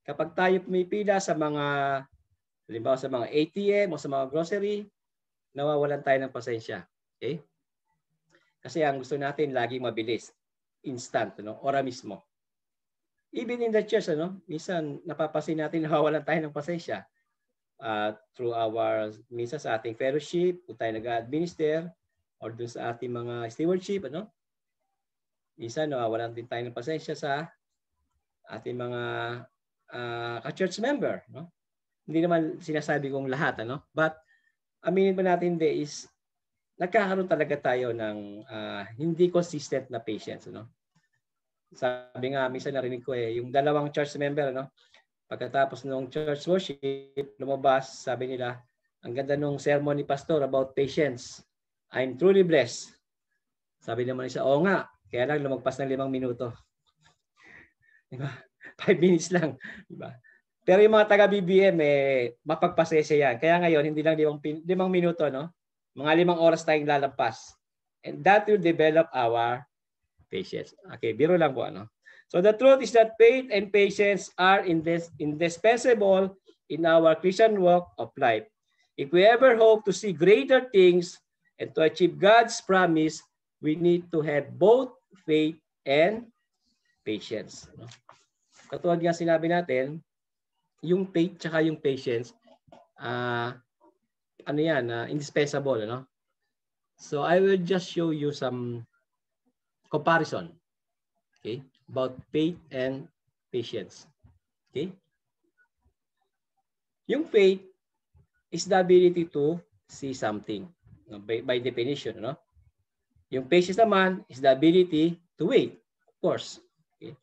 Kapag tayo pumipila sa mga, halimbawa sa mga ATM o sa mga grocery, nawawalan tayo ng pasensya. Okay? Kasi ang gusto natin laging mabilis, instant, ora mismo. Even in the church, minsan napapansin natin nawawalan tayo ng pasensya. Through our, minsan sa ating fellowship, kung tayo nag-administer, or dun sa ating mga stewardship, minsan nawawalan din tayo ng pasensya sa ating mga ka-church member. Hindi naman sinasabi kong lahat, but aminin pa natin is nagkakaroon talaga tayo ng hindi consistent na patience. Sabi nga, minsan narinig ko yung dalawang church member, pagkatapos ng church worship, lumabas, sabi nila, ang ganda nung sermon ni pastor about patience. I'm truly blessed. Sabi naman isa, oo nga, kaya lang lumagpas ng 5 minuto. Diba? 5 minutes lang. Diba? Pero yung mga taga-BBM, mapagpasensya yan. Kaya ngayon, hindi lang 5 minuto, mga 5 oras tayong lalampas. And that will develop our patience. Okay, biro lang po. So the truth is that faith and patience are indispensable in our Christian walk of life. If we ever hope to see greater things and to achieve God's promise, we need to have both faith and patience. Katulad nga sinabi natin, yung faith tsaka yung patience, indispensable. So I will just show you some comparison, okay, about faith and patience. Okay? Yung faith is the ability to see something, by definition, Yung patience naman is the ability to wait, of course. Okay?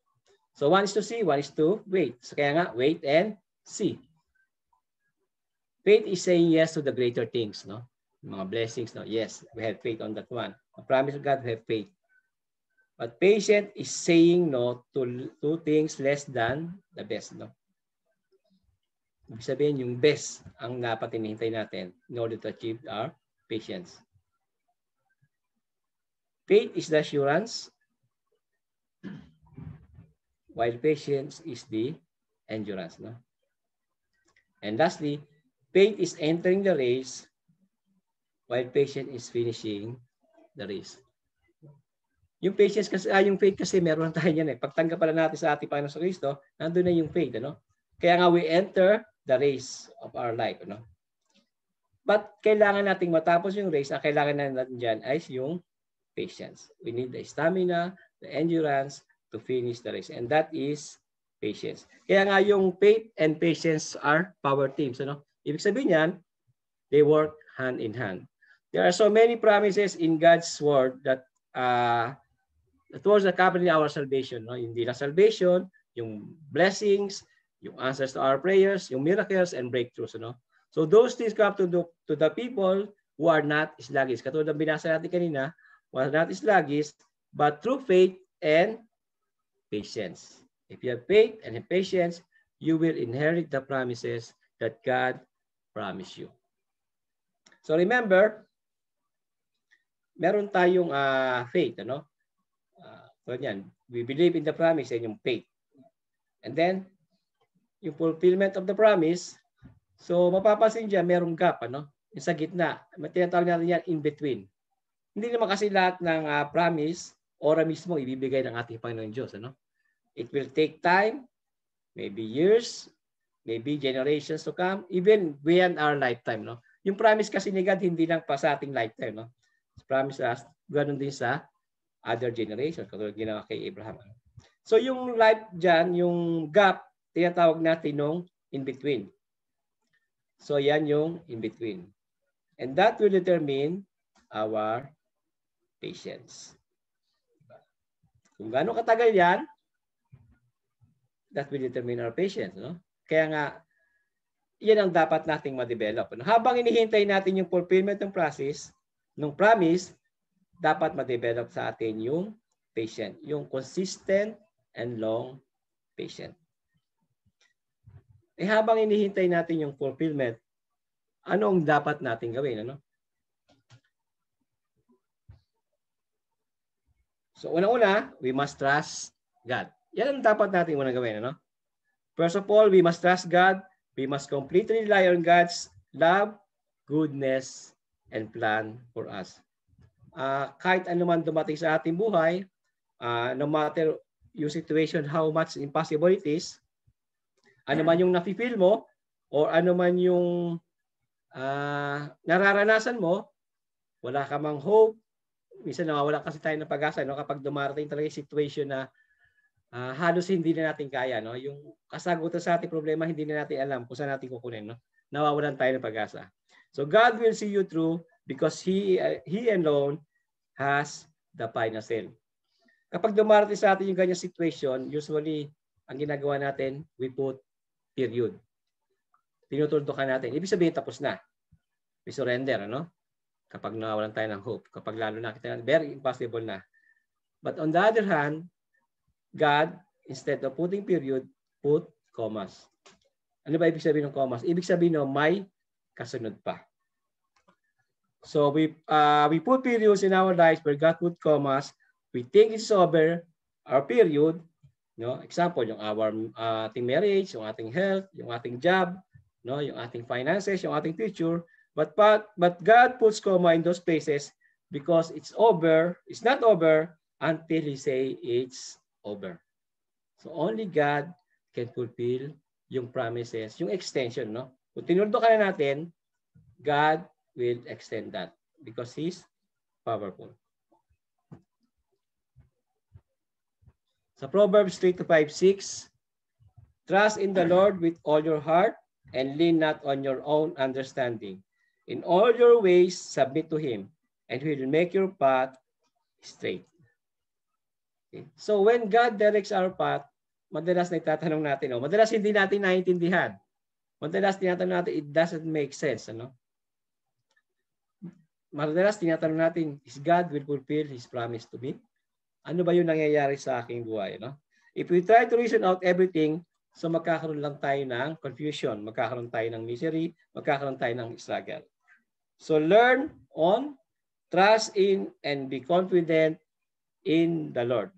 So one is to see, one is to wait. So kaya nga, wait and see. Faith is saying yes to the greater things, mga blessings, yes, we have faith on that one. The promise of God, we have faith. But patient is saying no to things less than the best. Ibig sabihin, yung best ang dapat hinihintay natin in order to achieve our patience. Faith is the assurance, while patience is the endurance. And lastly, faith is entering the race, while patience is finishing the race. Yung patience kasi, yung faith kasi meron tayo yan Pagtanggap pala natin sa ating Panginoon sa Kristo, nandun na yung faith, Kaya nga we enter the race of our life, But kailangan nating matapos yung race, ang kailangan natin dyan ay yung patience. We need the stamina, the endurance to finish the race. And that is patience. Kaya nga yung faith and patience are power teams, Ibig sabihin yan, they work hand in hand. There are so many promises in God's word that towards accompanying our salvation, Hindi lang salvation, yung blessings, yung answers to our prayers, yung miracles and breakthroughs, So those things come to the people who are not sluggish. Katulad ng binasa natin kanina, who are not sluggish, but through faith and patience. If you have faith and have patience, you will inherit the promises that God promised you. So remember, meron tayong faith, we believe in the promise and yung faith. And then, yung fulfillment of the promise, so mapapansin dyan, merong gap, yung sa gitna. Tinatawag natin yan in between. Hindi naman kasi lahat ng promise, ora mismo ibibigay ng ating Panginoon Diyos. It will take time, maybe years, maybe generations to come, even beyond our lifetime. Yung promise kasi ni God, hindi lang pa sa ating lifetime. Promise us, ganoon din sa other generations, katulad ginawa kay Abraham. So yung life dyan, yung gap, tinatawag natin nung in between. So yan yung in between. And that will determine our patience. Kung gaano katagal yan, that will determine our patience. Kaya nga, yan ang dapat nating ma-develop. Habang inihintay natin yung fulfillment ng process, ng promise, dapat ma-develop sa atin yung patient, yung consistent and long patient. Habang inihintay natin yung fulfillment, anong dapat natin gawin? So, una-una, we must trust God. Yan ang dapat natin unang gawin. First of all, we must trust God. We must completely rely on God's love, goodness, and plan for us. Kahit anuman dumating sa ating buhay, no matter yung situation, how much impossible it is, ano man yung nafe-feel mo, or ano man yung nararanasan mo, wala ka mang hope, minsan nawawala kasi tayo ng pag-asa, no? Kapag dumarating talaga yung situation na halos hindi na natin kaya, no? Yung kasagutan sa ating problema, hindi na natin alam kung saan natin kukunin, no? Nawawalan tayo ng pag-asa. So God will see you through because He alone has the final say. Kapag dumarating sa atin yung ganyan situation, usually, ang ginagawa natin, we put period. Tinutuntukan natin. Ibig sabihin, tapos na. We surrender, ano? Kapag nawawalan tayo ng hope. Kapag lalo na kita, very impossible na. But on the other hand, God, instead of putting period, put commas. Ano ba ibig sabihin ng commas? Ibig sabihin no, may kasunod pa. So we put periods in our lives where God put commas. We think it's over our period. No? Example, yung our ating marriage, yung ating health, yung ating job, no? Yung ating finances, yung ating future. But God puts comma in those places because it's over. It's not over until He say it's over. So only God can fulfill yung promises, yung extension, no? Kung tinuldukan na natin, God will extend that because He's powerful. Sa Proverbs 3:5-6, trust in the Lord with all your heart and lean not on your own understanding. In all your ways, submit to Him, and He will make your path straight. Okay. So when God directs our path, madalas na itatanong natin, madalas hindi natin naiintindihan. Madalas tinatanong natin, it doesn't make sense. Ano? Madalas tinatanong natin, is God will fulfill His promise to me? Ano ba yung nangyayari sa aking buhay? No? If we try to reason out everything, so magkakaroon lang tayo ng confusion, magkakaroon tayo ng misery, magkakaroon tayo ng struggle. So learn on, trust in, and be confident in the Lord.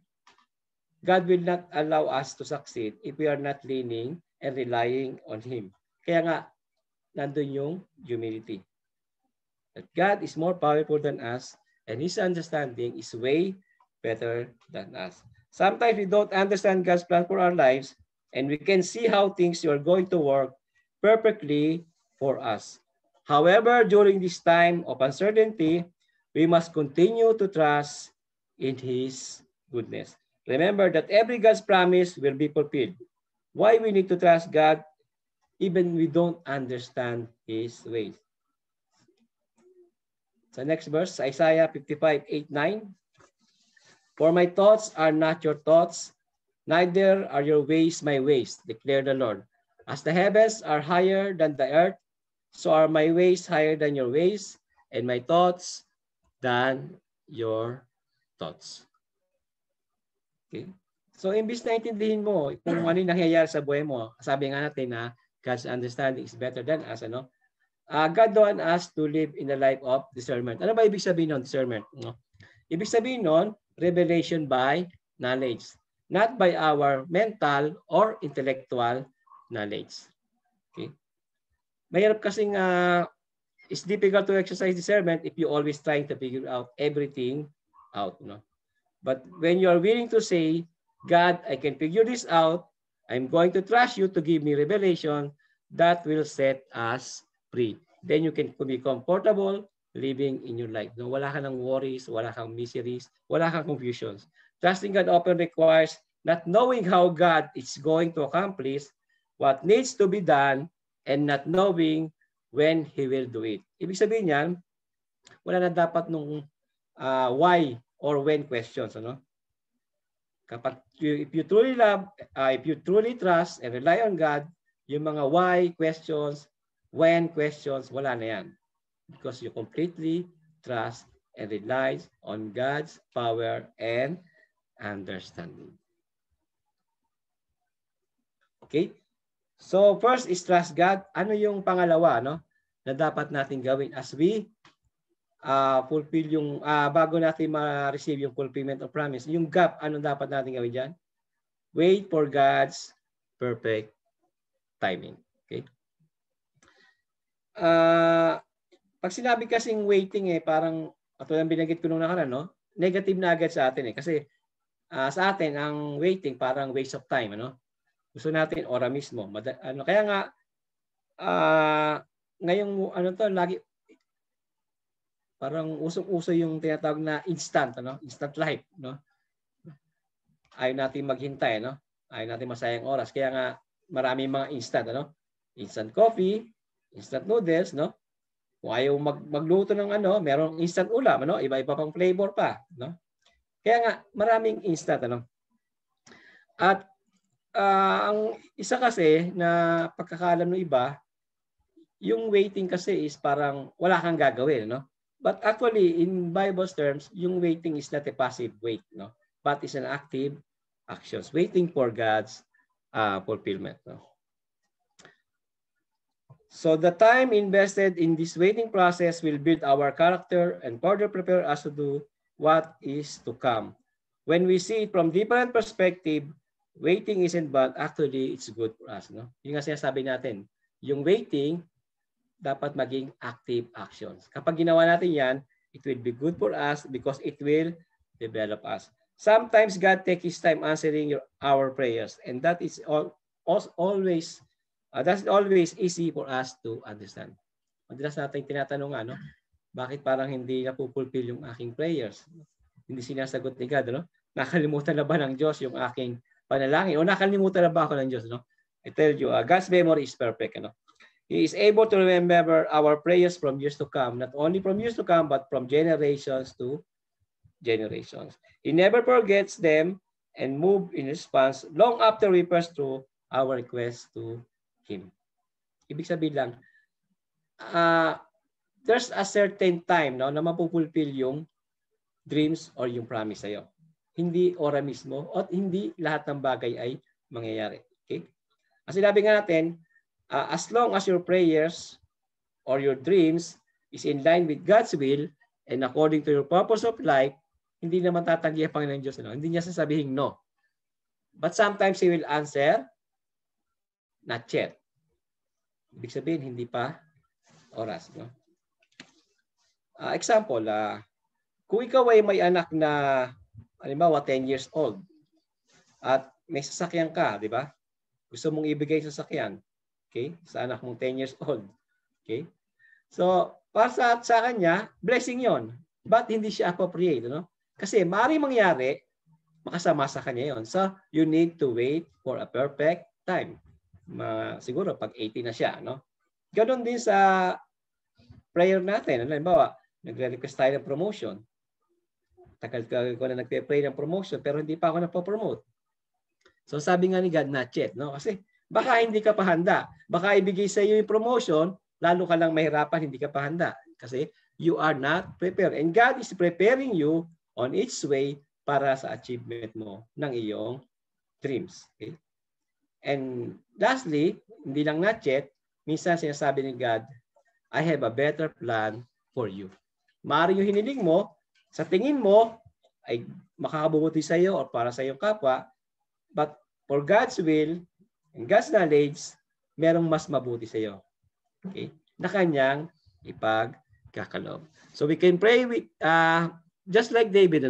God will not allow us to succeed if we are not leaning and relying on Him. Kaya nga, nandun yung humility. That God is more powerful than us and His understanding is way better than us. Sometimes we don't understand God's plan for our lives and we can see how things are going to work perfectly for us. However, during this time of uncertainty, we must continue to trust in His goodness. Remember that every God's promise will be fulfilled. Why we need to trust God even we don't understand His ways. So next verse, Isaiah 55:8-9. For my thoughts are not your thoughts, neither are your ways my ways, declare the Lord. As the heavens are higher than the earth, so are my ways higher than your ways, and my thoughts than your thoughts. Okay? So, imbis na intindihin mo kung ano yung nangyayari sa buhay mo, sabi nga natin na God's understanding is better than us, ano? God wants us to live in the life of discernment. Ano ba ibig sabihin ng discernment? No? Ibig sabihin nun, revelation by knowledge, not by our mental or intellectual knowledge. Okay? Mahirap kasing it's difficult to exercise discernment if you always trying to figure out everything out. No? But when you are willing to say, God, I can figure this out, I'm going to trust you to give me revelation, that will set us free. Then you can be comfortable living in your life. No, wala ka ng worries, wala kang miseries, wala kang confusions. Trusting God often requires not knowing how God is going to accomplish what needs to be done and not knowing when He will do it. Ibig sabihin yan, wala na dapat nung why or when questions. Ano? Kapag if you truly love, if you truly trust and rely on God, yung mga why questions, when questions, wala na yan. Because you completely trust and rely on God's power and understanding. Okay? So first is trust God. Ano yung pangalawa, no? Na dapat natin gawin as we fulfill yung bago natin ma-receive yung fulfillment of promise. Yung gap, ano dapat natin gawin diyan? Wait for God's perfect timing. Okay? Pag sinabi kasing waiting parang katulad ng binanggit ko nung nakaraan, no? Negative na agad sa atin kasi sa atin ang waiting parang waste of time, ano? Gusto natin ora mismo. Kaya nga ngayong lagi parang usong-uso yung tinatawag na instant, ano? Instant life, no? Ayaw natin maghintay, no? Ayaw natin masayang oras. Kaya nga maraming mga instant, ano? Instant coffee, instant noodles, no? Kung ayaw magluto ng merong instant ulam, ano? Iba-iba pang flavor pa, no? Kaya nga maraming instant, ano? At ang isa kasi na pagkakaalam ng iba, yung waiting kasi is parang wala kang gagawin, no? But actually, in Bible's terms, yung waiting is not a passive wait, no? But is an active actions, waiting for God's fulfillment, no? So the time invested in this waiting process will build our character and further prepare us to do what is to come. When we see it from different perspective, waiting isn't bad. Actually, it's good for us, no? Yung nga sinasabi natin, yung waiting dapat maging active actions. Kapag ginawa natin yan, it will be good for us because it will develop us. Sometimes God takes His time answering our prayers, and that is always easy for us to understand. Madalas natin tinatanong, bakit parang hindi napupulfill yung aking prayers? Hindi sinasagot ni God, no? Nakalimutan na ba ng Diyos yung aking panalangin? O nakalimutan na ba ako ng Diyos, no? I tell you, God's memory is perfect, no? He is able to remember our prayers from years to come, not only from years to come, but from generations to generations. He never forgets them and move in response long after we pass through our request to Him. Ibig sabihin lang, there's a certain time, no, na mapupulfill yung dreams or yung promise sa'yo. Hindi ora mismo at hindi lahat ng bagay ay mangyayari. Okay? As sinabi nga natin, as long as your prayers or your dreams is in line with God's will and according to your purpose of life, hindi naman tatanggi ang Panginoon Diyos. No? Hindi niya sasabihin no. But sometimes He will answer, not yet. Ibig sabihin, hindi pa oras. No? Example, kung ikaw ay may anak na, halimbawa, 10 years old at may sasakyan ka, di ba? Gusto mong ibigay sa sasakyan. Okay? Sa anak mong 10 years old. Okay? So, para sa kanya, blessing yon. But hindi siya appropriate. No? Kasi maaaring mangyari, makasama sa kanya yon. So, you need to wait for a perfect time. Siguro, pag 18 na siya. No? Ganon din sa prayer natin. Halimbawa, nagre-request tayo ng promotion. Tagal ko na nagpe-pray ng promotion pero hindi pa ako napopromote. So, sabi nga ni God, not yet. No? Kasi, baka hindi ka pa handa. Baka ibigay sa iyo yung promotion, lalo ka lang mahirapan, hindi ka pa handa. Kasi you are not prepared. And God is preparing you on its way para sa achievement mo ng iyong dreams. Okay? And lastly, hindi lang not yet, minsan sinasabi ni God, I have a better plan for you. Maaaring yung hiniling mo, sa tingin mo, ay makakabubuti sa iyo o para sa iyong kapwa, but for God's will, and God's knowledge, merong mas mabuti sa iyo. Okay? Na kanyang ipagkakalob. So we can pray with, just like David,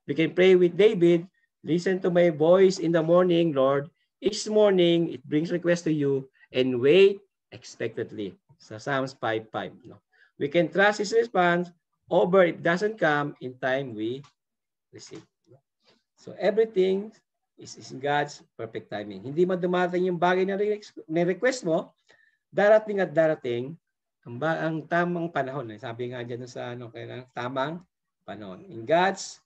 we can pray with David, listen to my voice in the morning, Lord. Each morning, it brings request to you and wait expectantly. Sa Psalms 5:5. We can trust His response over it doesn't come in time we receive. So everything is God's perfect timing. Hindi man dumating yung bagay na request mo, darating at darating ang tamang panahon. Sabi nga dyan sa tamang panahon. In God's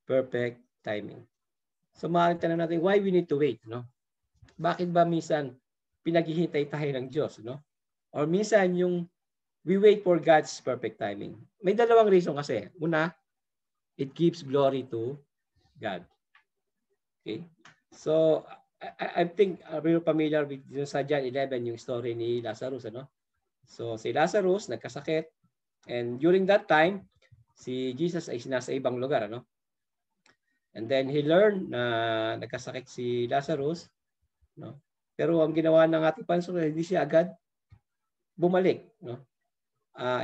perfect timing. So maaaring tanong natin, why we need to wait? No? Bakit ba minsan pinaghihintay tayo ng Diyos? No? Or minsan we wait for God's perfect timing. May dalawang reason kasi. Una, it gives glory to God. Okay? So, I think we're familiar with sa John 11, yung story ni Lazarus. So, si Lazarus nagkasakit and during that time, si Jesus ay nasa ibang lugar. And then he learned na nagkasakit si Lazarus. Pero ang ginawa ng ating Panginoon, hindi siya agad bumalik. No?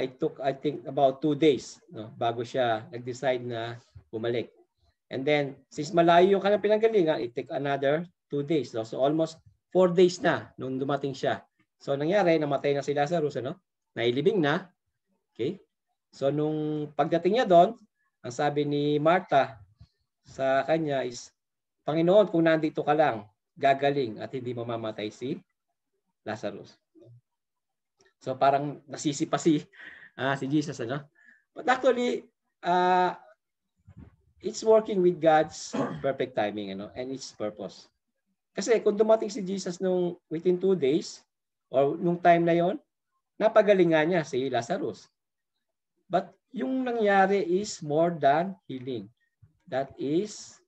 It took, I think, about 2 days bago siya nag-decide na bumalik. And then, since malayo yung kanyang pinanggalingan, it took another 2 days. No? So almost 4 days na nung dumating siya. So nangyari, namatay na si Lazarus, nailibing na. Okay? So nung pagdating niya doon, ang sabi ni Martha sa kanya is, Panginoon, kung nandito ka lang, gagaling at hindi mamamatay si Lazarus. So parang nasisi pa si Jesus, But actually, it's working with God's perfect timing, and its purpose. Kasi kung dumating si Jesus nung within 2 days or nung time na yon, napagalingan niya si Lazarus. But yung nangyari is more than healing. That is,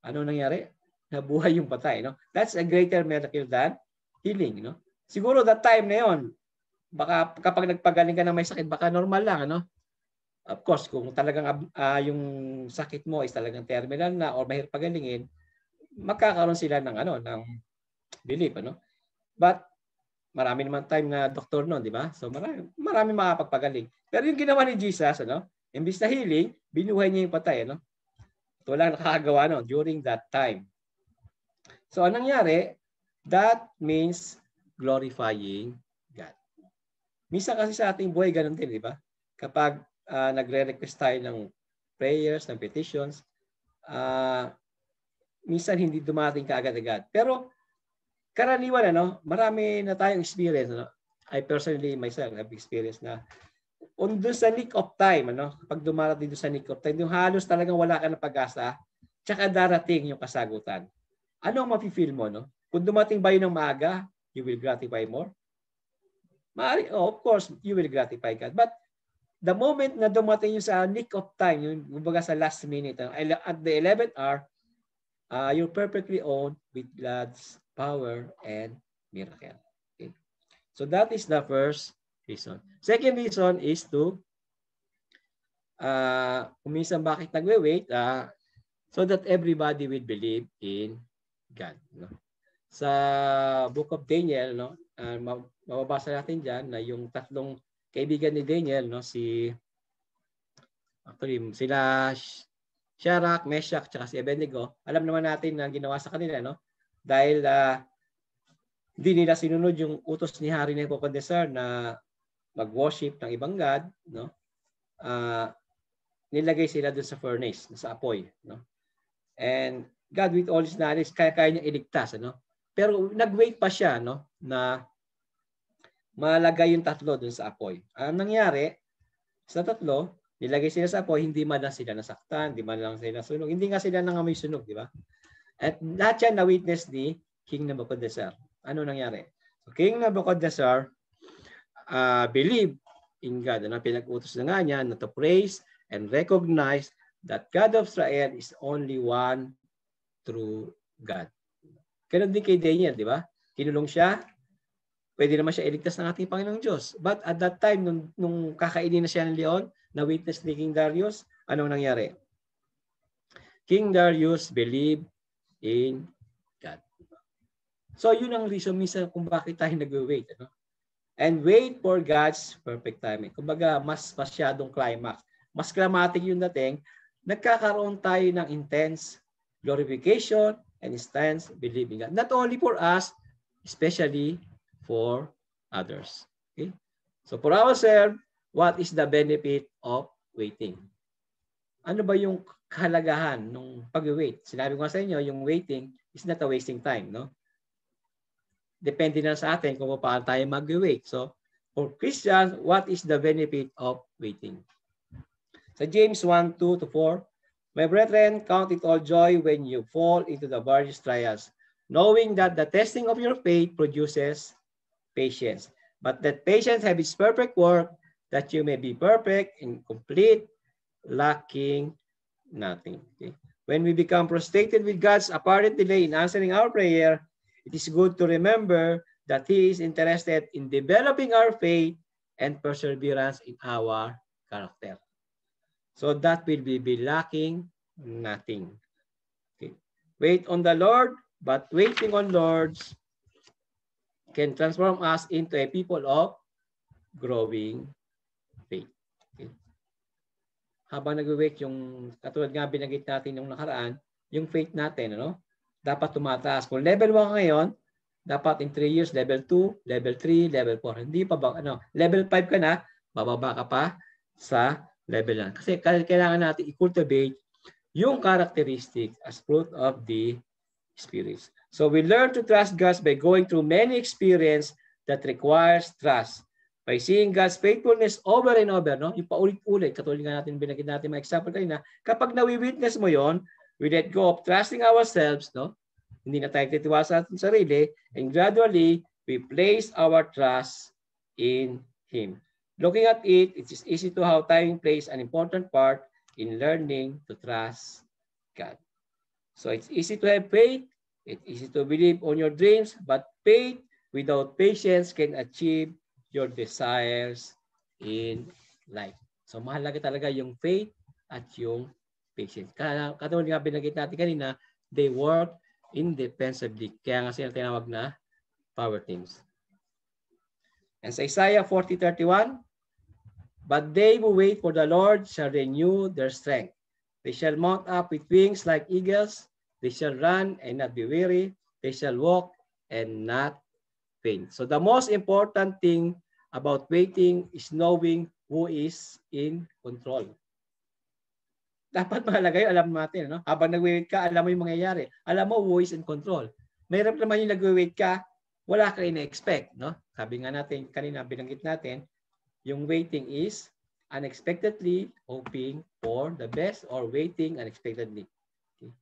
ano nangyari? Nabuhay yung patay. That's a greater miracle than healing. Siguro that time na yon, baka kapag nagpagaling ka na may sakit, baka normal lang. Of course, kung talagang yung sakit mo is talagang terminal na or mahirap pagalingin, magkakaroon sila ng ng belief. But marami naman time na doktor noon, di ba? So marami makapagpagaling. Pero yung ginawa ni Jesus, imbis na healing, binuhay niya yung patay, Ito lang nakakagawa during that time. So anong nangyari? That means glorifying God. Minsan kasi sa ating buhay ganun din, di ba? Kapag nagre-request tayo ng prayers, ng petitions, minsan hindi dumating kaagad-agad. Pero karaniwan, marami na tayong experience. I personally myself have experienced na on doon sa nick of time, kapag dumarating doon sa nick of time, yung halos talagang wala ka na pag-asa, tsaka darating yung kasagutan. Ano ang mafe-feel mo, Kung dumating ba yun ng maaga, you will gratify more? Of course, you will gratify God. But the moment na dumating yung sa nick of time, yung kumbaga sa last minute, at the 11th hour, you're perfectly owned with God's power and miracle. Okay? So that is the first reason. Second reason is to, kung minsan bakit nagwe-wait, so that everybody will believe in God. Sa Book of Daniel, mababasa natin dyan na yung tatlong kaibigan ni Daniel, sila Shadrach, Meshach, tsaka si Abednego, alam naman natin na ginawa sa kanila, dahil hindi nila sinunod yung utos ni Hari Nebuchadnezzar na mag-worship ng ibang God, nilagay sila doon sa furnace, sa apoy. And God with all his knowledge, kaya niya iligtas. Pero nag-wait pa siya na malagay yung tatlo doon sa apoy. Ang nangyari, sa tatlo, nilagay sila sa apoy, hindi man lang sila nasaktan, hindi man lang sila nasunog, hindi nga sila nangamoy sunog, di ba? At lahat yan na-witness ni King Nebuchadnezzar. Ano nangyari? So, King Nebuchadnezzar believed in God. Pinag-utos na nga niya na to praise and recognize that God of Israel is only one true God. Ganun din kay Daniel, di ba? Kinulong siya, pwede naman siya iligtas ng ating Panginoong Diyos. But at that time, nung kakainin na siya ng leon, na witness ni King Darius, anong nangyari? King Darius believed in God. So yun ang reason minsan kung bakit tayo nag-wait. And wait for God's perfect timing. Kumbaga, mas masyadong climax. Mas climatic yung dating, nagkakaroon tayo ng intense glorification and intense believing God. Not only for us, especially for others. Okay? So for ourselves, what is the benefit of waiting? Ano ba yung kahalagahan ng pag-wait? Sinabi ko sa inyo, yung waiting is not a wasting time, Depende na sa atin kung paano tayo mag-wait. So, for Christians, what is the benefit of waiting? Sa James 1:2-4, my brethren, count it all joy when you fall into the various trials, knowing that the testing of your faith produces patience. But that patience have its perfect work, that you may be perfect and complete, lacking nothing. Okay? When we become frustrated with God's apparent delay in answering our prayer, it is good to remember that He is interested in developing our faith and perseverance in our character. So that will be lacking nothing. Okay. Wait on the Lord, but waiting on Lord's can transform us into a people of growing faith. Okay. Habang nag-wait yung katulad nga binanggit natin nung nakaraan, yung faith natin, ano, dapat tumataas. Kung level 1 ngayon, dapat in 3 years, level 2, level 3, level 4. Hindi pa ba, ano, level 5 ka na, bababa ka pa sa level 1. Kasi kailangan natin i-cultivate yung characteristics as fruit of the spirits. So we learn to trust God by going through many experiences that requires trust. By seeing God's faithfulness over and over, no? Yung paulit-ulit, katulad nga natin binanggit natin mga example kanina, kapag nawi-witness mo yon, we let go of trusting ourselves, no? Hindi na tayo titiwala sa ating sarili, and gradually, we place our trust in Him. Looking at it, it is easy to how time plays an important part in learning to trust God. So it's easy to have faith, it's easy to believe on your dreams, but faith without patience can achieve your desires in life. So mahalaga talaga yung faith at yung patience. Katulad nga binanggit natin kanina, they work independently. Kaya nga sila tinawag na power teams. And sa Isaiah 40:31, but they who wait for the Lord shall renew their strength. They shall mount up with wings like eagles. They shall run and not be weary. They shall walk and not faint. So the most important thing about waiting is knowing who is in control. Dapat mahalaga yun, alam natin. No? Habang nag-wait ka, alam mo yung mangyayari. Alam mo who is in control. Mayroon naman yung nag-wait ka, wala ka ina-expect. No? Sabi nga natin, kanina binanggit natin, yung waiting is unexpectedly hoping for the best or waiting unexpectedly. Okay.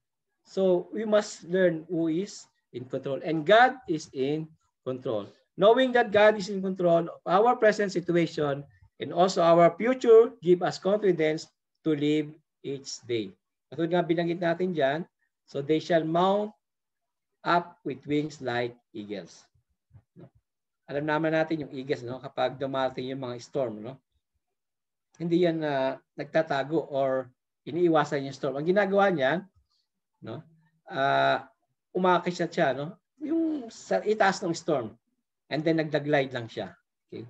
So we must learn who is in control. And God is in control. Knowing that God is in control of our present situation and also our future give us confidence to live each day. Katulad nga binanggit natin dyan, so they shall mount up with wings like eagles. Alam naman natin yung eagles, no? Kapag dumating yung mga storm, no? Hindi yan nagtatago or iniiwasan yung storm. Ang ginagawa niya, no? Umakit siya, no? Yung sa itaas ng storm. And then nagdaglide lang siya. Okay?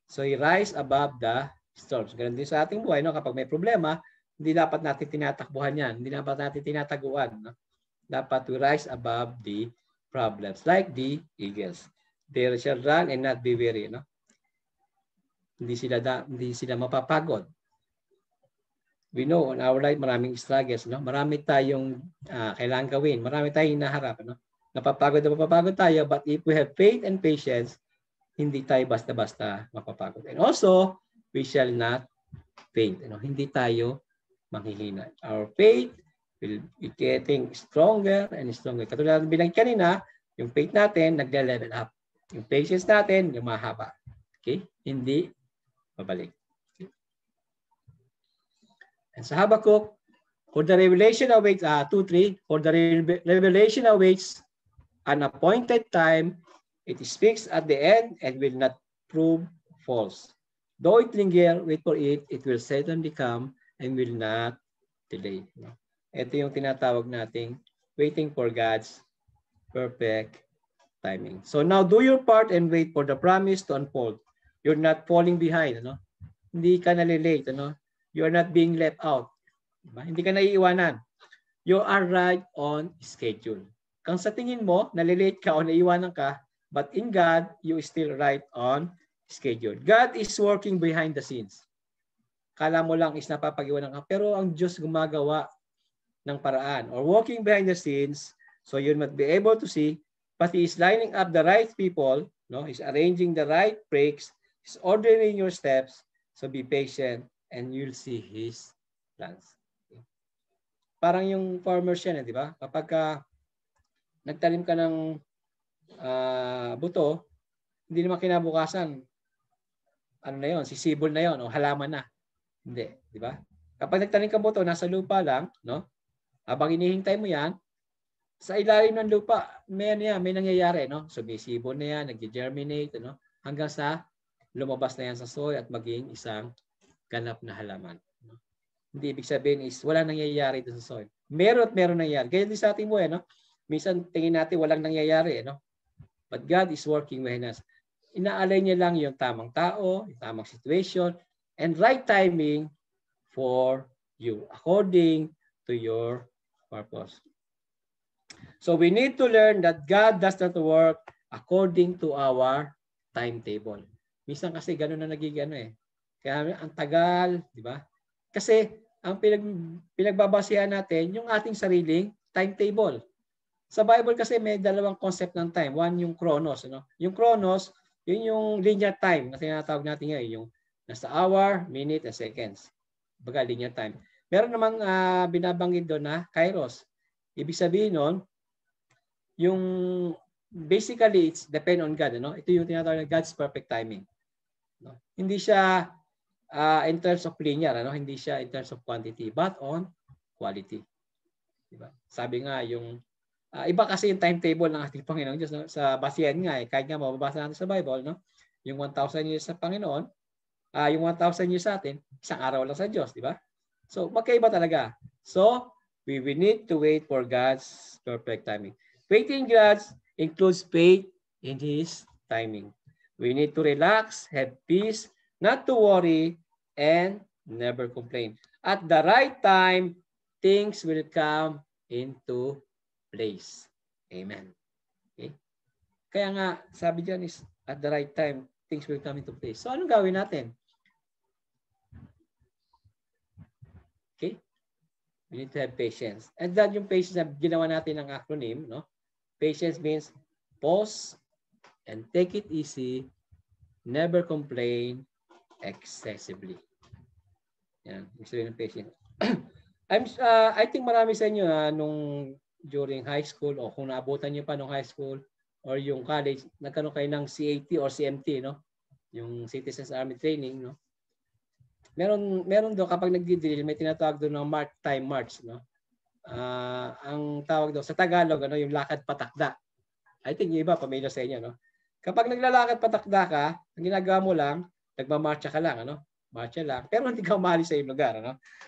So he rise above the storms. Ganun din sa ating buhay, no? Kapag may problema, hindi dapat natin tinatakbuhan yan. Hindi dapat natin tinataguan. No? Dapat we rise above the problems like the eagles. They shall run and not be weary. No? Hindi sila mapapagod. We know on our life maraming struggles, no? Marami tayong kailangan gawin, marami tayong hinaharap, no? Napapagod tayo, but if we have faith and patience, hindi tayo basta-basta mapapagod. And also, we shall not faint, no? Hindi tayo manghihina. Our faith will be getting stronger and stronger. Katulad ng bilang kanina, yung faith natin nagle-level up. Yung patience natin, yung mahaba. Okay? Hindi mabalik. Okay. And sa Habakkuk, for the revelation awaits, 2:3, for the revelation awaits an appointed time, it speaks at the end and will not prove false. Though it linger, wait for it, it will certainly come and will not delay. Ito yung tinatawag nating waiting for God's perfect timing. So now do your part and wait for the promise to unfold. You're not falling behind, ano? Hindi ka nalilate, ano? You are not being left out. Diba? Hindi ka naiiwanan. You are right on schedule. Kung sa tingin mo, nalilate ka o naiiwanan ka, but in God, you still right on schedule. God is working behind the scenes. Kala mo lang is napapag-iwanan ka, pero ang Diyos gumagawa ng paraan or walking behind the scenes so you might be able to see, but He is lining up the right people, no? He's arranging the right breaks, He's ordering your steps, so be patient and you'll see His plans. Okay. Parang yung farmers yan, di ba? Kapag nagtanim ka ng buto, hindi naman kinabukasan, ano na yon, sisibol na yon o halaman na. Hindi, di ba? Kapag nagtanim ka buto, nasa lupa lang, no? Habang inihintay mo yan, sa ilalim ng lupa, may nangyayari, no? So, may sibol na yan, nag-germinate, no? Hanggang sa lumabas na yan sa soil at maging isang ganap na halaman. No? Hindi ibig sabihin is wala nangyayari doon sa soil. Meron nangyayari. Kaya din sa ating buhay, no? Minsan tingin natin walang nangyayari, no? But God is working behind us. Inaalay niya lang yung tamang tao, yung tamang situation, and right timing for you, according to your purpose. So we need to learn that God does not work according to our timetable. Minsan kasi gano'n na nagiging Kaya ang tagal, di ba? Kasi ang pinagbabasehan natin yung ating sariling timetable. Sa Bible kasi may dalawang concept ng time. One yung chronos. Yung chronos, yun yung linear time na tinatawag natin ngayon. Yung nasa hour, minute, and seconds. Baga linear time. Meron namang binabanggit doon na kairos. Ibig sabihin nun, yung basically it's depend on God. Ito yung tinatawag na God's perfect timing. Hindi siya in terms of linear. Hindi siya in terms of quantity, but on quality. Diba? Sabi nga yung iba kasi yung timetable ng ating Panginoon Diyos, sa basihan nga kahit nga mababasa natin sa Bible, yung 1,000 years sa Panginoon, yung 1,000 years sa atin, isang araw lang sa Diyos, di ba? So magkaiba talaga. So we need to wait for God's perfect timing. Waiting God includes faith in His timing. We need to relax, have peace, not to worry, and never complain. At the right time, things will come into place. Amen. Okay? Kaya nga, sabi dyan is, at the right time, things will come into place. So, anong gawin natin? Okay? We need to have patience. And that yung patience na ginawa natin ng acronym, Patience means pause and take it easy, never complain excessively. Yan, sabihin ng patience. I think marami sa inyo nung during high school o kung naabutan niyo pa nung high school or yung college, nagkaroon kayo ng CAT or CMT, yung Citizens Army Training, Meron doon kapag nagdi-drill, may tinatawag doon ng time march, ang tawag doon sa Tagalog, yung lakad patakda. I think yung iba pamilya sa inyo, Kapag naglalakad patakda ka, ang ginagawa mo lang, nagmamarcha ka lang, Marcha lang, pero hindi ka umalis sa iyong lugar,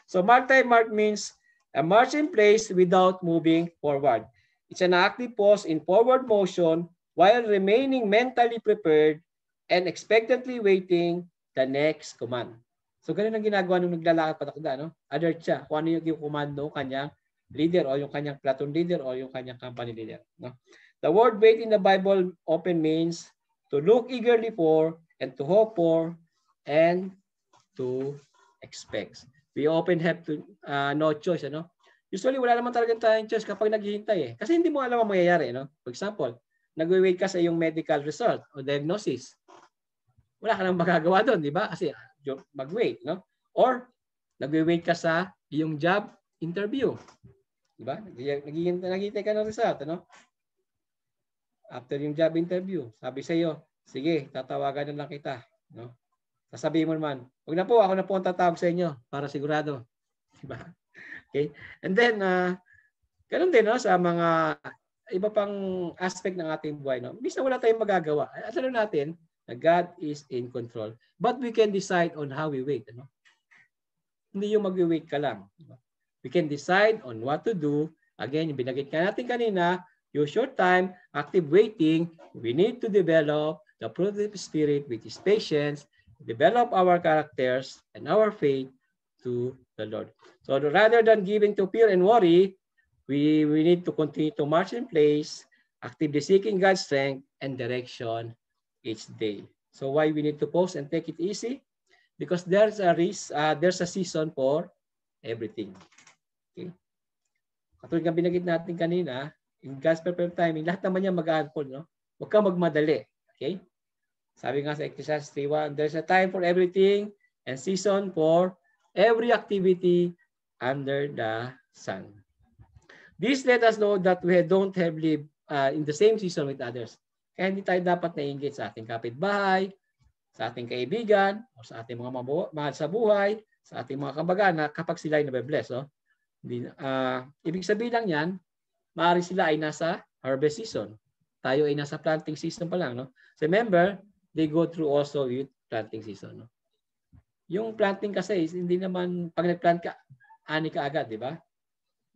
So time march means a march in place without moving forward. It's an active pause in forward motion while remaining mentally prepared and expectantly waiting the next command. So ganun ang ginagawa nung naglalakad patakda, Alert siya kung ano yung komando kanyang leader o yung kanyang platoon leader o yung kanyang company leader, The word wait in the Bible often means to look eagerly for and to hope for and to expect. We often have to no choice, Usually wala naman talaga tayong choice kapag naghihintay Kasi hindi mo alam ang mangyayari, For example, nagwe-wait ka sa iyong medical result o diagnosis. Wala ka nang magagawa doon, di ba? Kasi mag-wait, Or nagwe-wait ka sa iyong job interview. Di ba? Naghihintay ka ng result, After yung job interview, sabi sa iyo, sige, tatawagan na lang kita, Sasabihin mo naman, huwag na po, ako na po ang tatawag sa inyo para sigurado. Diba? Okay? And then, ganun din sa mga iba pang aspect ng ating buhay. Minsan wala tayong magagawa. Alam natin na God is in control. But we can decide on how we wait. Hindi yung mag-wait ka lang. Diba? We can decide on what to do. Again, yung binagit ka natin kanina, use your time, active waiting. We need to develop the fruit of the Spirit, which is patience, develop our characters and our faith to the Lord. So rather than giving to fear and worry, we need to continue to march in place, actively seeking God's strength and direction each day. So why we need to pause and take it easy? Because there's a season for everything. Okay? Katulad ng binanggit natin kanina, in God's perfect timing, lahat naman yan mag-unfold, Huwag kang magmadali. Okay? Sabi nga sa Ecclesiastes 3:1, there's a time for everything and season for every activity under the sun. This let us know that we don't have lived in the same season with others. Kaya hindi tayo dapat nainggit sa ating kapitbahay, sa ating kaibigan, o sa ating mga mahal sa buhay, sa ating mga kamag-anak kapag sila ay nabe-bless. Ibig sabihin lang yan, maaari sila ay nasa harvest season. Tayo ay nasa planting season pa lang. So remember, they go through also with planting season. Yung planting kasi hindi naman pag nag-plant ka, ani ka agad, di ba?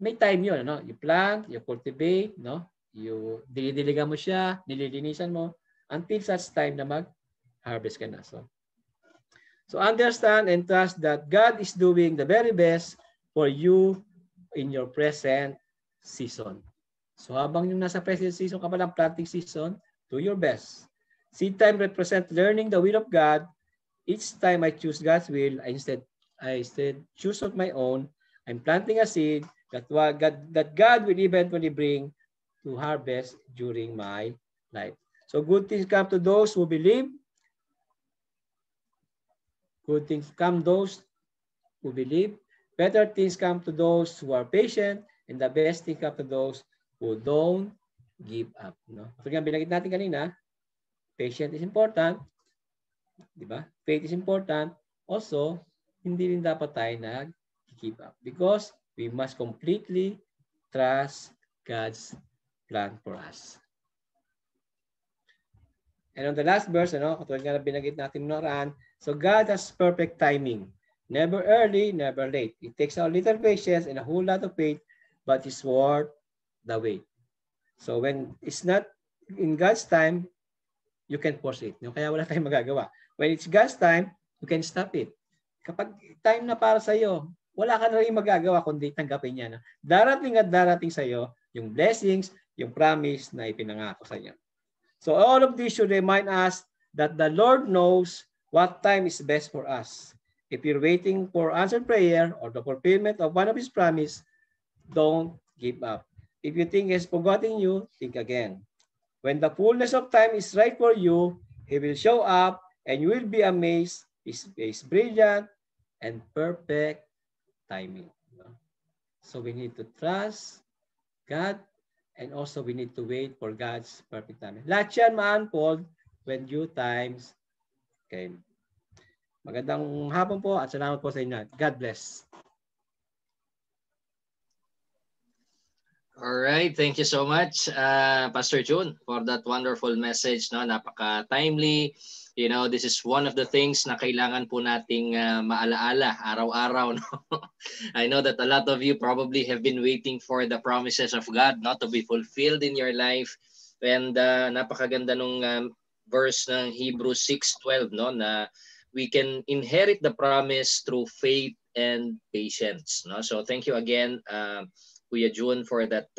May time yun, You plant, you cultivate, Dinidiligan mo siya, nililinisan mo until such time na mag-harvest ka na. So understand and trust that God is doing the very best for you in your present season. So habang yung nasa present season ka pa lang, planting season, do your best. Seed time represent learning the will of God. Each time I choose God's will, I instead choose of my own. I'm planting a seed that God will eventually bring to harvest during my life. So good things come to those who believe. Good things come those who believe. Better things come to those who are patient. And the best things come to those who don't give up. No? So nga binanggit natin kanina, patient is important. Diba? Faith is important. Also, hindi rin dapat tayo nag-give up. Because we must completely trust God's plan for us. And on the last verse, katulad nga na binanggit natin noon, so God has perfect timing. Never early, never late. It takes a little patience and a whole lot of faith, but it's worth the wait. So when it's not in God's time, you can force it. Kaya wala tayong magagawa. When it's God's time, you can stop it. Kapag time na para sa iyo, wala ka na rin magagawa kundi tanggapin niya. Darating at darating sa iyo yung blessings, yung promise na ipinangako sa iyo. So all of this should remind us that the Lord knows what time is best for us. If you're waiting for answered prayer or the fulfillment of one of His promise, don't give up. If you think He's forgotten you, think again. When the fullness of time is right for you, He will show up and you will be amazed. His brilliant and perfect timing. So we need to trust God. And also, we need to wait for God's perfect timing. Lahat yan ma-unfold when due times came. Magandang hapon po at salamat po sa inyo. God bless. All right. Thank you so much, Pastor June, for that wonderful message. No? Napaka-timely. You know, this is one of the things na kailangan po nating maalaala araw-araw. No? I know that a lot of you probably have been waiting for the promises of God not to be fulfilled in your life. And napakaganda nung verse ng Hebrews 6:12, no, na we can inherit the promise through faith and patience. No? So thank you again, Kuya June, for that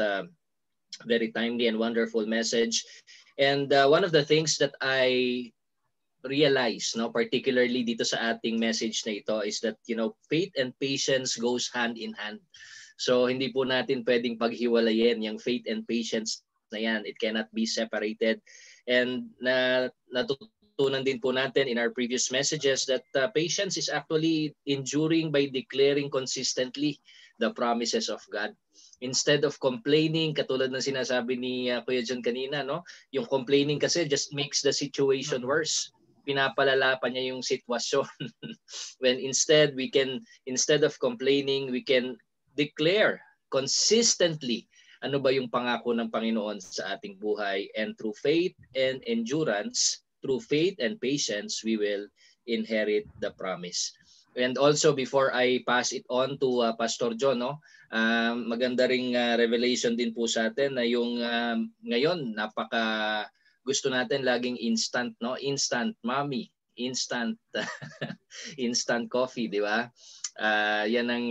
very timely and wonderful message. And one of the things that I realize, no, particularly dito sa ating message na ito, is that, you know, faith and patience goes hand in hand. So hindi po natin pwedeng paghiwalayin yung faith and patience na yan. It cannot be separated. And natutunan din po natin in our previous messages that patience is actually enduring by declaring consistently the promises of God. Instead of complaining, katulad ng sinasabi ni Kuya John kanina, no, yung complaining kasi just makes the situation worse. Pinapalala pa niya yung sitwasyon. When instead of complaining, we can declare consistently ano ba yung pangako ng Panginoon sa ating buhay, and through faith and endurance, through faith and patience, we will inherit the promise. And also, before I pass it on to Pastor John, no, maganda ring revelation din po sa atin na yung ngayon napaka gusto natin laging instant, no? Instant mommy, instant instant coffee, di ba? Yan ang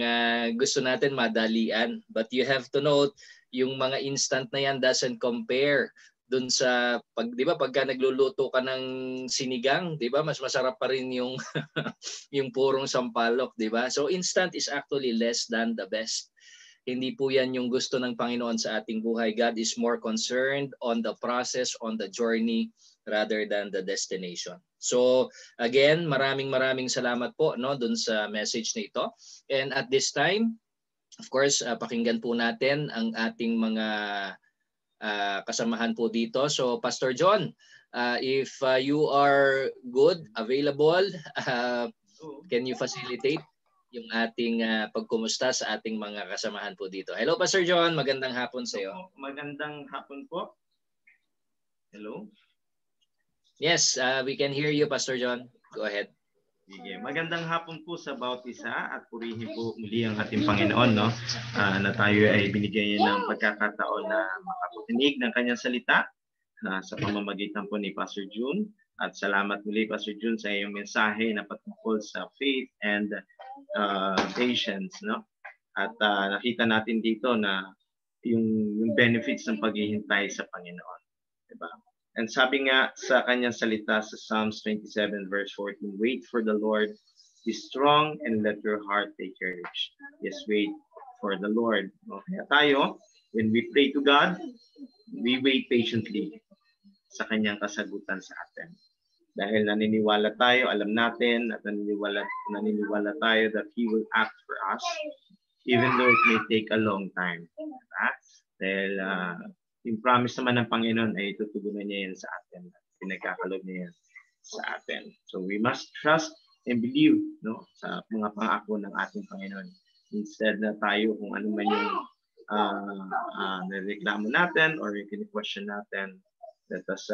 gusto natin, madalian. But you have to note, yung mga instant na yan doesn't compare dun sa di ba pagka nagluluto ka ng sinigang, di ba? Mas masarap pa rin yung yung purong sampalok, di ba? So instant is actually less than the best. Hindi po yan yung gusto ng Panginoon sa ating buhay. God is more concerned on the process, on the journey, rather than the destination. So again, maraming salamat po, no, dun sa message na ito. And at this time, of course, pakinggan po natin ang ating mga kasamahan po dito. So Pastor John, if you are good, available, can you facilitate yung ating pagkumusta sa ating mga kasamahan po dito? Hello, Pastor John. Magandang hapon sa iyo. Magandang hapon po. Hello? Yes, we can hear you, Pastor John. Go ahead. Sige. Magandang hapon po sa bawat isa at purihin po muli ang ating Panginoon, no? Na tayo ay binigyan niya ng pagkakataon na makapakinig ng kanyang salita sa pamamagitan po ni Pastor June. At salamat muli, Pastor June, sa iyong mensahe na patungkol sa faith and patience, no? At nakita natin dito na yung benefits ng paghihintay sa Panginoon. Diba? And sabi nga sa kanyang salita sa Psalms 27 verse 14, wait for the Lord, be strong and let your heart take courage. Yes, wait for the Lord. Okay, tayo, when we pray to God, we wait patiently sa kanyang kasagutan sa atin. Dahil naniniwala tayo, alam natin at naniniwala tayo that He will act for us even though it may take a long time. Dahil yung promise naman ng Panginoon ay tutugunan niya yan sa atin. Pinagkakalob niya yan sa atin. So we must trust and believe, no, sa mga pangako ng ating Panginoon. Instead na tayo kung ano man yung nireklamo natin or yung kini-question natin, let us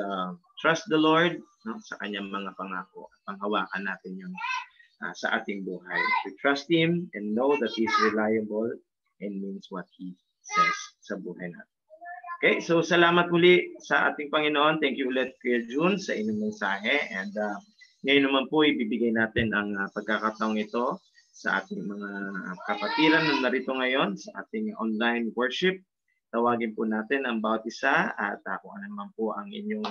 trust the Lord, no, sa kanyang mga pangako at panghawakan natin yung sa ating buhay. We trust Him and know that He is reliable and means what He says sa buhay natin. Okay, so salamat muli sa ating Panginoon. Thank you ulit, Kuya June, sa inyong mensahe. And ngayon naman po, ibibigay natin ang pagkakataong ito sa ating mga kapatiran na narito ngayon sa ating online worship. Tawagin po natin ang bawat isa at kung ano naman po ang inyong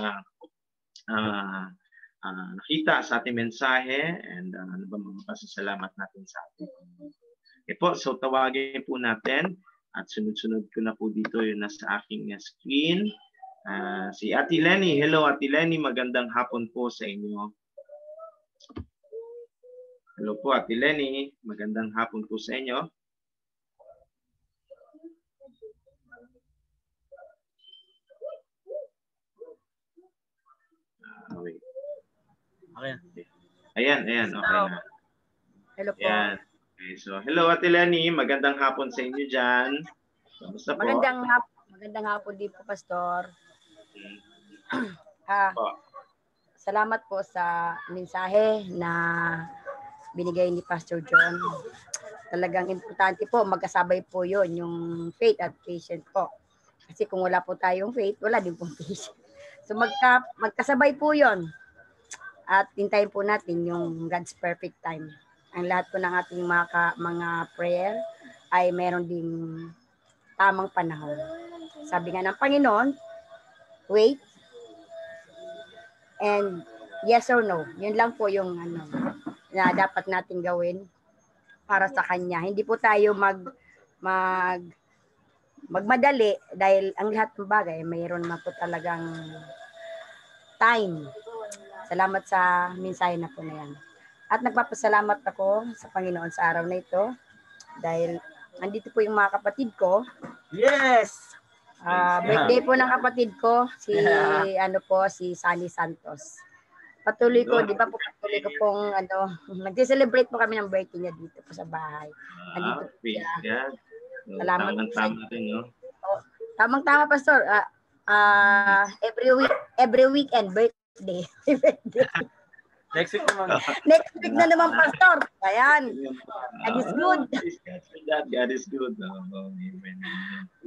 nakita sa ating mensahe and ano ba mga pasasalamat natin sa ating Panginoon. Okay po, so tawagin po natin. At sunod-sunod ko na po dito yung nasa aking screen. Si Ate Lenny. Hello, Ate Lenny. Magandang hapon po sa inyo. Hello po, Ate Lenny. Magandang hapon po sa inyo. Wait. Okay. Ayan. Okay na. Hello po. Ayan. Okay, so hello Ate Lenny, magandang hapon sa inyo dyan. Kamusta po? Magandang hapon din po, Pastor. Salamat po sa mensahe na binigay ni Pastor John. Talagang importante po, magkasabay po yun, yung faith at patience po. Kasi kung wala po tayong faith, wala din pong patience. So magkasabay po yun. At hintayin po natin yung God's perfect time. Ang lahat po ng ating mga prayer ay meron ding tamang panahon. Sabi nga ng Panginoon, wait and yes or no. Yun lang po yung na dapat natin gawin para sa Kanya. Hindi po tayo magmadali dahil ang lahat ng bagay mayroon na po talagang time. Salamat sa mensahe na po na yan. At nagpapasalamat ako sa Panginoon sa araw na ito dahil nandito po yung mga kapatid ko. Yes! Birthday po ng kapatid ko, si Sally Santos. Patuloy ko pong nag-celebrate po kami ng birthday niya dito po sa bahay. Nandito po siya. Salamat po sa inyo. Tamang-tama, Pastor. Every weekend, birthday. Next week naman. Next week na naman, Pastor. Ayan. God is good. God is good.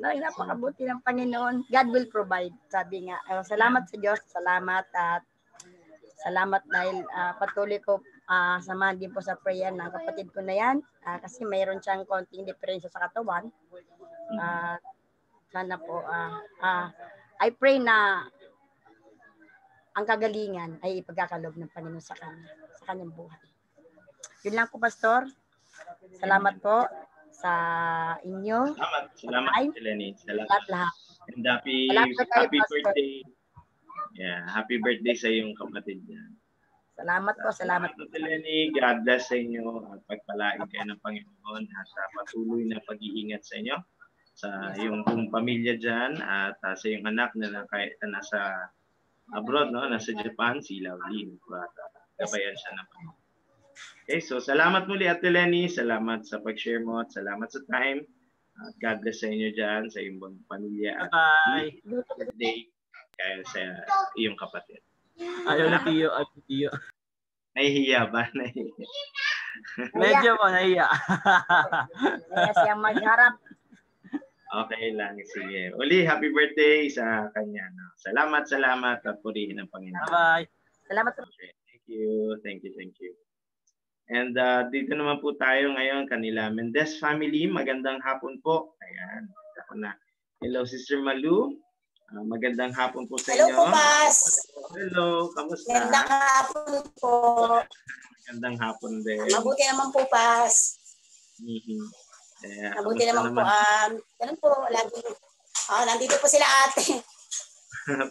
Napakabuti ng Panginoon. God will provide. Sabi nga. Salamat sa Diyos. Salamat at salamat dahil patuloy ko samahan din po sa prayer ng kapatid ko na yan. Kasi mayroon siyang konting diferensya sa katawan. Sana po. I pray na ang kagalingan ay ipagkakalob ng Panginoon sa kanyang buhay. Yun lang po, Pastor. Salamat po sa inyo. Salamat, Lenny. Lahat. And happy birthday. Yeah, happy birthday sa iyong kapatid niya. Salamat po, salamat. Lenny, God bless sa inyo at pagpalain kayo ng Panginoon at patuloy na pag-iingat sa inyo, sa iyong buong pamilya dyan at sa iyong anak na nasa abroad, no? Nasa Japan, si Lovely. Gabayan siya na. Okay, so salamat muli Ate Lenny. Salamat sa pag-share mo at salamat sa time. God bless sa inyo dyan, sa iyong buong pamilya. Bye-bye. Birthday kaya sa iyong kapatid. Ayaw na Tiyo. Nahihiya ba? Nahihiya. Medyo po nahiya. Kaya siya magharap. Okay lang, sige. Uli, happy birthday sa kanya. No? Salamat at purihin ng Panginoon. Bye-bye. Salamat po. Okay. Thank you. And dito naman po tayo ngayon, kanila Mendez family. Magandang hapon po. Ayan, ako na. Hello, Sister Malu. Magandang hapon po sa inyo. Hello po, Pas. Hello, kamusta? Magandang hapon po. Magandang hapon din. Mabuti naman po, Pas. Mabuti naman po. Ganun po, lagi. Nandito po sila ate.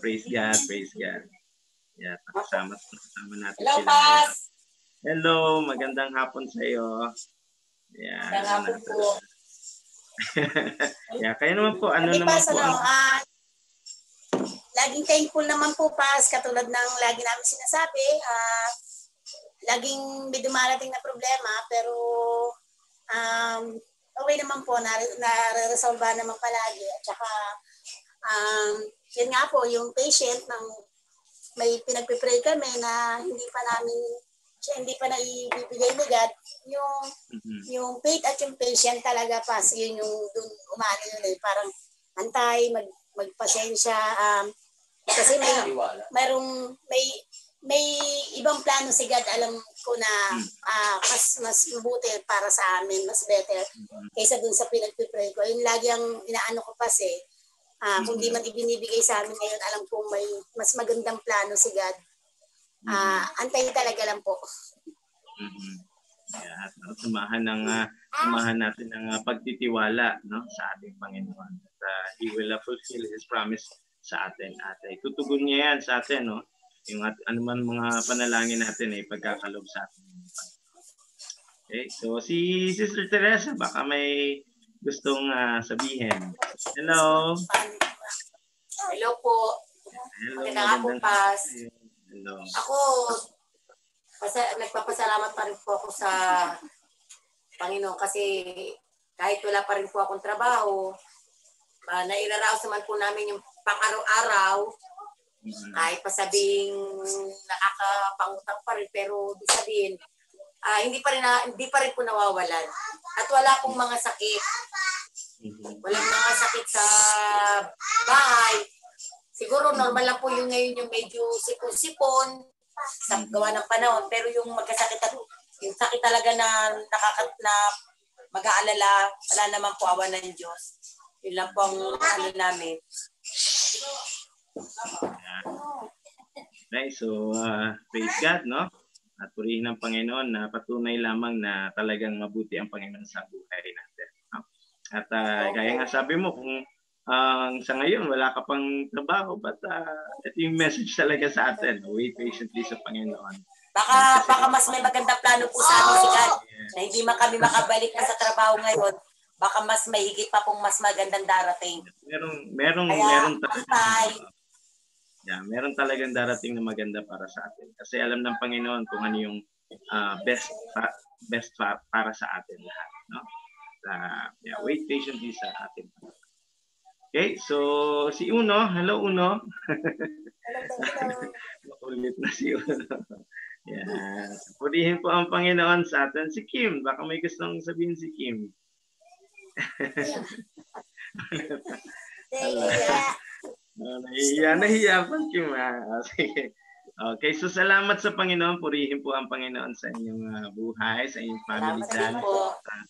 Praise God. Yeah, kasama natin Hello, sila. Pas. Hello, magandang hapon sa iyo. Yeah. Magandang hapon po. Yeah, kayo naman po, ano naman Pas, po ang... laging thankful naman po, Pas. Katulad ng lagi namin sinasabi, laging may dumarating na problema, pero okay naman po, nare-resolve naman palagi. At saka, yun nga po, yung patient ng may pinagpipray kami na hindi pa na ibibigay ni God, yung faith at yung patient talaga, Pas, yun yung dun umano yun eh, parang antay, magpasensya, kasi may ibang plano si God, alam ko na mas mabuti para sa amin, mas better kaysa dun sa pinagpipray ko. Yun lagi ang inaano ko, Pas eh. Kung di man ibinibigay sa amin ngayon, alam kong may mas magandang plano si God. Antay talaga lang po. Yeah, samahan natin ng pagtitiwala, no, sa ating Panginoon. At He will fulfill His promise sa atin. At tutugon niya yan sa atin, no? Yung anuman mga panalangin natin ay pagkakalob sa atin. Okay, so si Sister Teresa, baka may gustong sabihin. Hello. Hello po. Hello. Magandang hapon, Pas. Hello. Ako, nagpapasalamat pa rin po ako sa Panginoon kasi kahit wala pa rin po akong trabaho, nairaraos naman po namin yung pang-araw-araw, kahit pa sabing nakakapangutang pa rin, pero di sabihin, hindi pa rin po nawawalan. At wala pong mga sakit. Walang mga sakit sa bahay. Siguro normal lang po yung ngayon yung medyo sipon-sipon sa gawa ng panahon, pero yung magkasakit at yung sakit talaga na mag-aalala, wala naman po, awa ng Diyos. Yun lang po ang ano namin. Okay, so praise God, no? At purihin ng Panginoon na patunay lamang na talagang mabuti ang Panginoon sa buhay natin. No? At gaya nga sabi mo, kung sa ngayon wala ka pang trabaho, but ito yung message talaga sa atin. Wait patiently sa Panginoon. Baka mas may magandang plano po sa amin si God, na hindi man kami makabalik na sa trabaho ngayon, baka mas may higit pa pong mas magandang darating. Meron talagang darating na maganda para sa atin. Kasi alam ng Panginoon kung ano yung best para sa atin lahat. No? Wait patiently sa atin. Okay, so si Uno. Hello, Uno. Makulit na si Uno. Yan. Purihin po ang Panginoon sa atin. Si Kim, baka may gustong sabihin si Kim. Nahiya pa Kim. Sige. Okay, so salamat sa Panginoon. Purihin po ang Panginoon sa inyong buhay, sa inyong family dyan.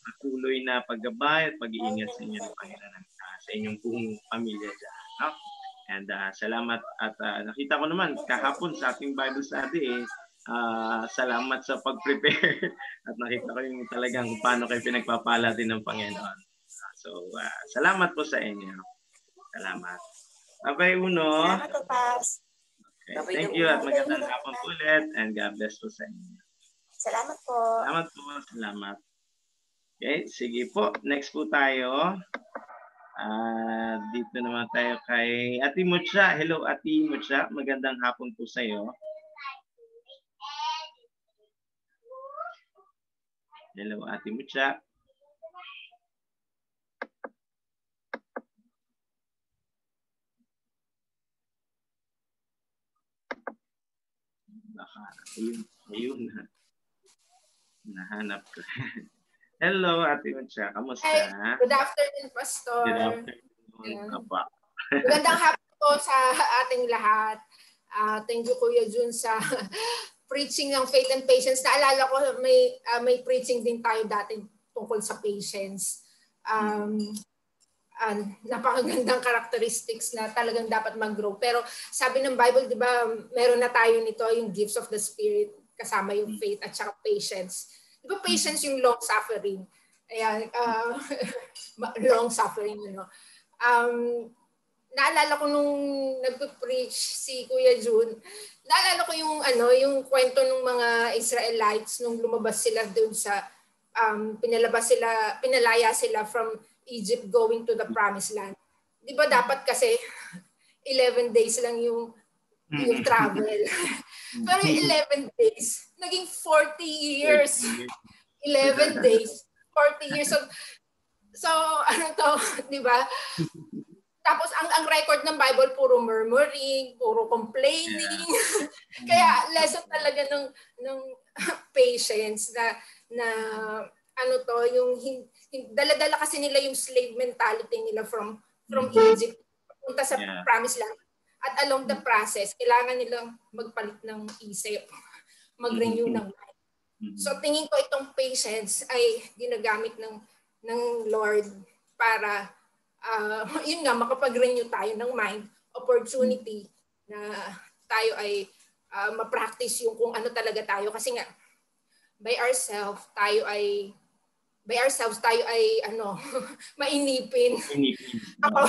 Patuloy na paggabay at pag-iingat sa inyo ng Panginoon, sa inyong buong pamilya dyan. No? And salamat at nakita ko naman kahapon sa ating Bible study salamat sa pag-prepare at nakita ko yung talagang paano kayo pinagpapala din ng Panginoon. So salamat po sa inyo. Salamat. Abay Uno. Salamat po, Pas. Okay, thank you at magandang hapon po ulit and God bless po sa inyo. Salamat po. Salamat po. Salamat. Okay, sige po. Next po tayo. Dito naman tayo kay Ate Mucha. Hello Ate Mucha. Magandang hapon po sa iyo. Hello Ate Mucha. Baka Ayun. Nahanap ko. Hello, Ate Mucha. Kamusta? Hi. Good afternoon, Pastor. Good afternoon. Aba. Magandang hapon po sa ating lahat. Thank you, Kuya Jun, sa preaching ng faith and patience. Naalala ko, may preaching din tayo dati tungkol sa patience. Napakagandang characteristics na talagang dapat mag-grow. Pero sabi ng Bible, di ba, meron na tayo nito, yung gifts of the Spirit, kasama yung faith at saka patience. Di ba patience yung long suffering? Ayan, long suffering, you know. Naalala ko nung nagpe-preach si Kuya Jun, naalala ko yung kwento ng mga Israelites nung lumabas sila doon sa pinalaya sila from Egypt going to the promised land. 'Di ba dapat kasi 11 days lang yung travel. Pero 11 days, naging 40 years. 11 days, 40 years. So ano to, 'di ba? Tapos ang record ng Bible puro murmuring, puro complaining. Kaya lesson talaga ng patience na ano to, yung dala-dala kasi nila yung slave mentality nila from Egypt punta sa promised land. At along the process, kailangan nilang magpalit ng isip, mag-renew ng mind. So tingin ko itong patience ay ginagamit ng Lord para yun nga, makapag-renew tayo ng mind, opportunity na tayo ay ma-practice yung kung ano talaga tayo. Kasi nga, by ourselves tayo ay mainipin. Ako,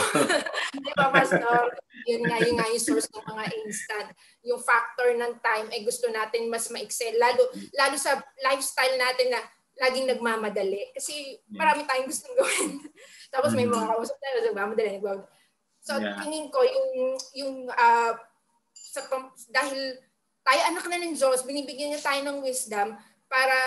di ba, Pastor? Yun nga yung source ng mga instant. Yung factor ng time ay gusto natin mas ma-excel. Lalo sa lifestyle natin na laging nagmamadali. Kasi marami tayong gustong gawin. Tapos may mga kausap tayo, nagmamadali. So tingin ko dahil tayo anak na ng Diyos, binibigyan niya tayo ng wisdom para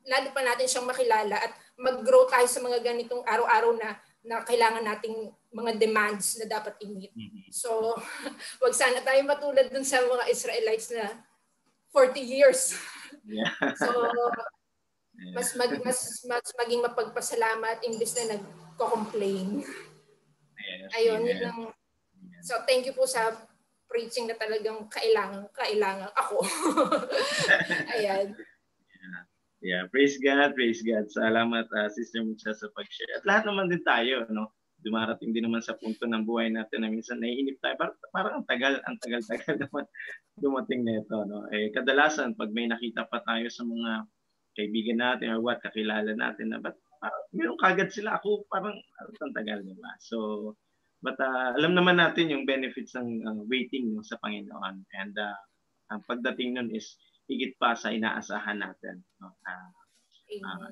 lalo pa natin siyang makilala at mag-grow tayo sa mga ganitong araw-araw na kailangan nating mga demands na dapat i-meet. So, wag sana tayo matulad dun sa mga Israelites na 40 years. So, mas maging mapagpasalamat imbes na nagko-complain. Ayun, yun lang. So, thank you po sa preaching na talagang kailangan ako. Ayan. Yeah, praise God, praise God. Salamat Sister Mucha sa pag-share. At lahat naman din tayo, no? Dumarating din naman sa punto ng buhay natin na minsan naiinip tayo. Parang ang tagal naman dumating nito, no? Kadalasan pag may nakita pa tayo sa mga kaibigan natin or what, kakilala natin na parang meron kagad sila. Ako parang ang tagal, diba? So, alam naman natin yung benefits ng waiting sa Panginoon. And ang pagdating nun is higit pa sa inaasahan natin, no?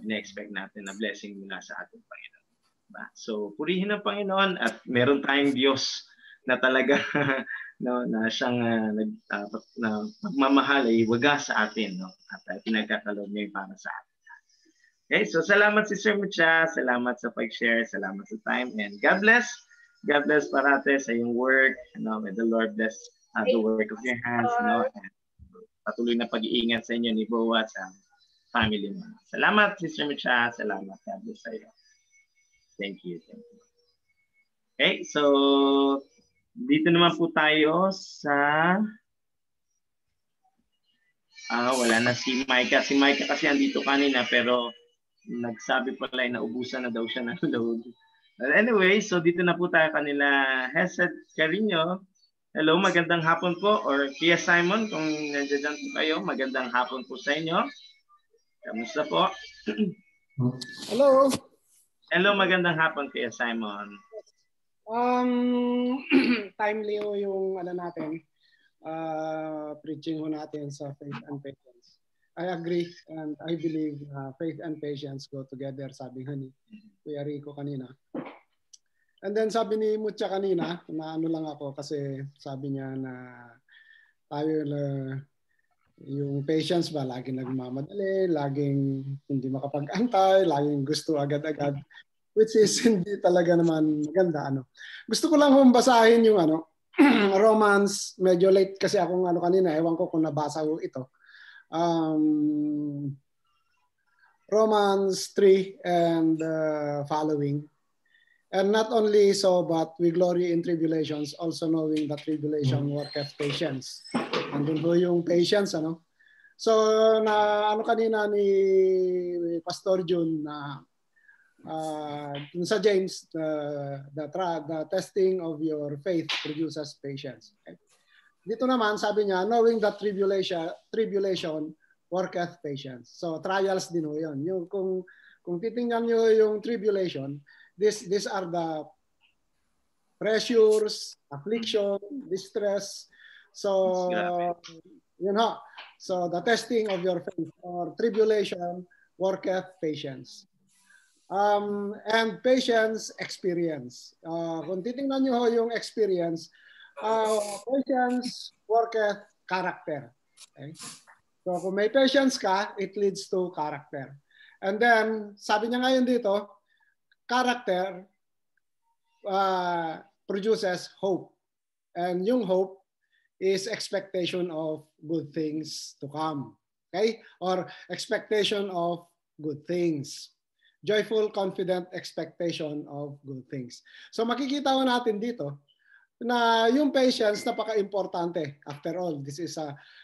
Ina-expect natin na blessing mula sa ating Panginoon. Diba? So, purihin ang Panginoon at meron tayong Diyos na talaga no, na siyang magmamahal ay wagas sa atin, no? At pinagkakaloob niya para sa atin. Okay, so salamat Sister Mucha, salamat sa pag-share, salamat sa time, and God bless. God bless parate sa iyong work. May the Lord bless the work of your hands. And patuloy na pag-iingat sa inyo ni Bo at sa family mo. Salamat, Sister Mucha. Salamat. God bless sa iyo. Thank you. Okay, so dito naman po tayo sa wala na si Micah. Si Micah kasi andito kanina pero nagsabi pala na naubusan na daw siya ng load. But anyway, so dito na po tayo kanila Hesed Carino. Hello, magandang hapon po. Or Kia Simon, kung nandiyan po kayo, magandang hapon po sa inyo. Kamusta po? Hello. Hello, magandang hapon Kia Simon. Timely yung natin, preaching natin sa faith and patience. I agree and I believe faith and patience go together, sabi nga ni Kuya Rico kanina. And then sabi ni Mucha kanina, na lang ako kasi sabi niya na tayo yung patience ba, laging nagmamadali, laging hindi makapag-antay, laging gusto agad-agad, which is hindi talaga naman maganda. Gusto ko lang basahin yung Romans, medyo late kasi akong ano kanina, ewan ko kung nabasa ko ito. Romans 3 and following. And not only so, but we glory in tribulations, also knowing that tribulation worketh patience. Andun po yung patience, ano? So, na ano kanina ni Pastor Jun na sa James, the testing of your faith produces patience. Okay? Dito naman, sabi niya, knowing that tribulation worketh patience. So, trials din ho yun. Yung, kung titingnan nyo yung tribulation, these are the pressures, affliction, distress. So, you know, so the testing of your faith or tribulation worketh patience. And patience, experience. Kung titingnan nyo yung experience, patience worketh character. Okay? So kung may patience ka, it leads to character. And then, sabi niya ngayon dito, character produces hope. And yung hope is expectation of good things to come. Okay? Or expectation of good things. Joyful, confident expectation of good things. So makikita ko natin dito na yung patience napaka-importante. After all, this is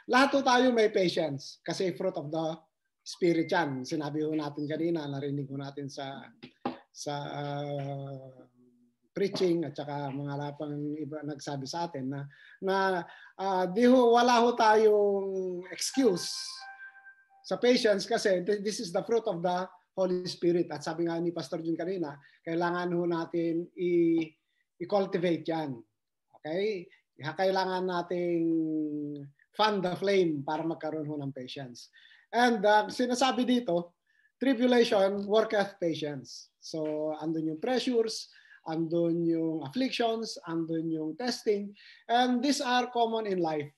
lahat po tayo may patience kasi fruit of the Spirit yan. Sinabi ko natin kanina, narinig ko natin sa preaching at saka mga lapang iba nagsabi sa atin na wala ho tayong excuse sa patience kasi this is the fruit of the Holy Spirit. At sabi nga ni Pastor Jun kanina, kailangan ho natin i-cultivate yan. Okay? Kailangan nating fan the flame para magkaroon ho ng patience. And sinasabi dito, tribulation worketh patience. So, andun yung pressures, andun yung afflictions, andun yung testing, and these are common in life.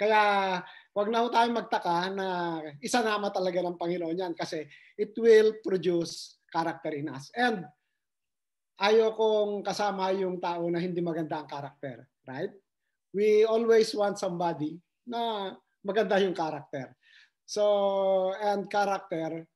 Kaya, wag na ho tayong magtaka na isanama talaga ng Panginoon yan kasi it will produce character in us. And ayokong kasama yung tao na hindi maganda ang character, right? We always want somebody na maganda yung character. So, and character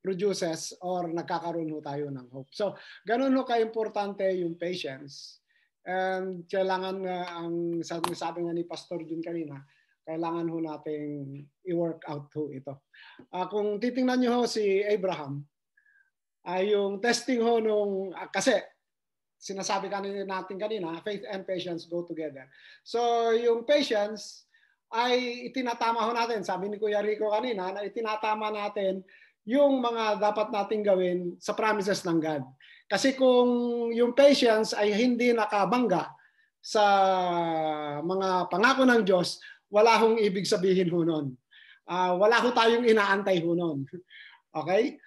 produces or nagkakaroon ho tayo ng hope. So, ganun ho ka-importante yung patience. And kailangan ang sabi nga ni Pastor Jun kanina, kailangan ho nating i-work out ho ito. Kung titingnan nyo ho si Abraham, yung testing ho nung, kasi sinasabi natin kanina, faith and patience go together. So, yung patience ay itinatama ho natin. Sabi ni Kuya Rico kanina na itinatama natin yung mga dapat nating gawin sa promises ng God. Kasi kung yung patience ay hindi nakabangga sa mga pangako ng Diyos, wala hong ibig sabihin ho nun. Wala ho tayong inaantay ho nun. Okay?